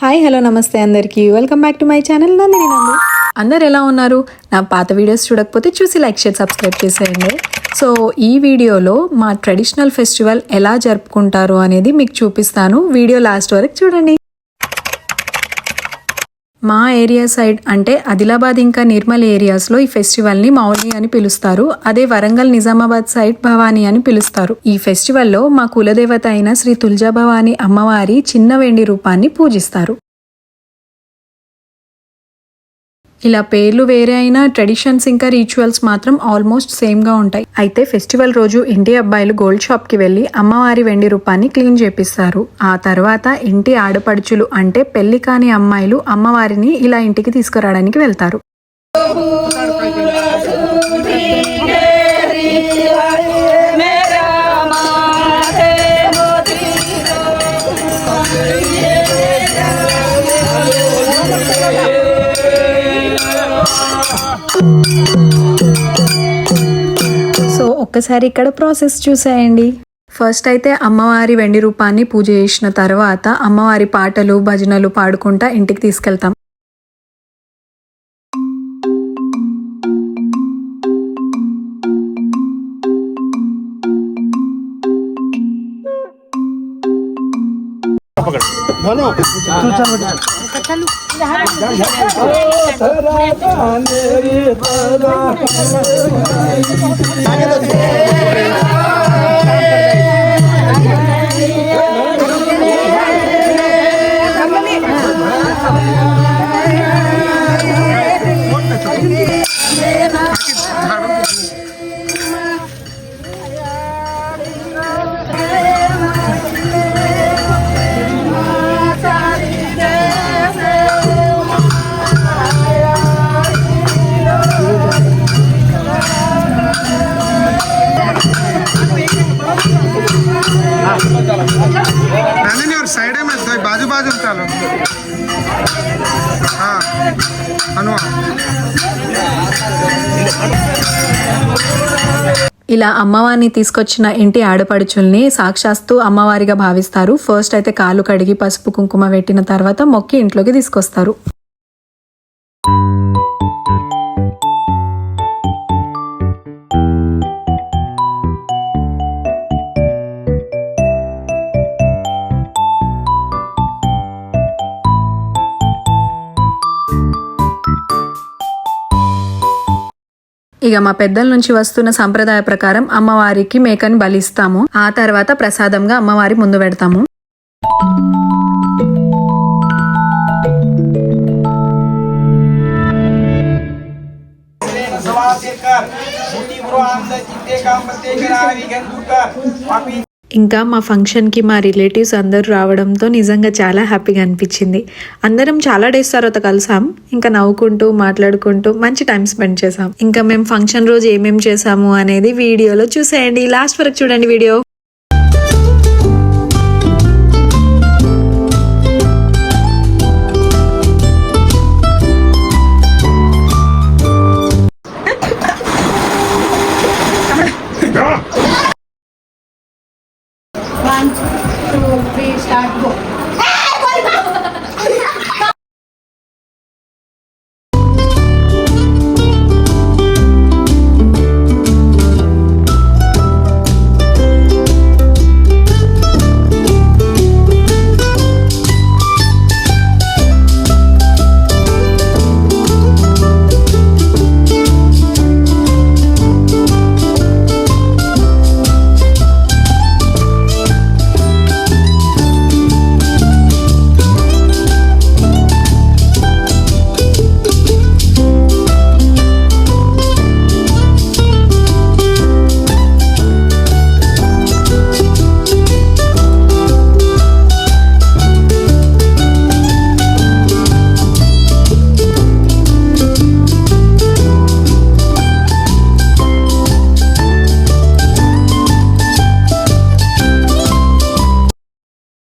Hi hello నమస్తే అందరికీ welcome back to my channel Nandini నందు. అందరు ఎలా ఉన్నారు? నా పాత వీడియోస్ చూడకపోతే చూసి లైక్ షేర్ సబ్స్క్రైబ్ చేసేయండి. సో ఈ వీడియోలో మా ట్రెడిషనల్ ఫెస్టివల్ ఎలా జరుపుకుంటారు అనేది మీకు చూపిస్తాను. వీడియో లాస్ట్ వరకు చూడండి. మా ఏరియా సైడ్ అంటే ఆదిలాబాద్ ఇంకా నిర్మల్ ఏరియాస్లో ఈ ఫెస్టివల్ని మౌలి అని పిలుస్తారు. అదే వరంగల్ నిజామాబాద్ సైడ్ భవానీ అని పిలుస్తారు. ఈ ఫెస్టివల్లో మా కులదేవత అయిన శ్రీ తుల్జా భవానీ అమ్మవారి చిన్న వెండి రూపాన్ని పూజిస్తారు. ఇలా పేర్లు వేరే అయినా ట్రెడిషన్స్ ఇంకా రిచువల్స్ మాత్రం ఆల్మోస్ట్ సేమ్ గా ఉంటాయి. అయితే ఫెస్టివల్ రోజు ఇంటి అబ్బాయిలు గోల్డ్ షాప్ కి వెళ్లి అమ్మవారి వెండి రూపాన్ని క్లీన్ చేపిస్తారు. ఆ తర్వాత ఇంటి ఆడపడుచులు అంటే పెళ్లి కాని అమ్మాయిలు అమ్మవారిని ఇలా ఇంటికి తీసుకురావడానికి వెళ్తారు. సో ఒక్కసారి ఇక్కడ ప్రాసెస్ చూసేయండి. ఫస్ట్ అయితే అమ్మవారి వెండి రూపాన్ని పూజ చేసిన తర్వాత అమ్మవారి పాటలు భజనలు పాడుకుంటా ఇంటికి తీసుకెళ్తాం. साइड में बाजू बाजू चलो हाँ ఇలా అమ్మవారిని తీసుకొచ్చిన ఇంటి ఆడపడుచుల్ని సాక్షాత్తు అమ్మవారిగా భావిస్తారు. ఫస్ట్ అయితే కాలు కడిగి పసుపు కుంకుమ పెట్టిన తర్వాత మొక్కి ఇంట్లోకి తీసుకొస్తారు. ఇక మా పెద్దల నుంచి వస్తున్న సంప్రదాయ ప్రకారం అమ్మవారికి మేకని బలిస్తాము. ఆ తర్వాత ప్రసాదంగా అమ్మవారి ముందు పెడతాము. ఇంకా మా ఫంక్షన్కి మా రిలేటివ్స్ అందరూ రావడంతో నిజంగా చాలా హ్యాపీగా అనిపించింది. అందరం చాలా డేస్ తర్వాత కలిసాం. ఇంకా నవ్వుకుంటూ మాట్లాడుకుంటూ మంచి టైం స్పెండ్ చేసాం. ఇంకా మేము ఫంక్షన్ రోజు ఏమేం చేసాము అనేది వీడియోలో చూసేయండి. లాస్ట్ వరకు చూడండి video. One, two, three, start, go.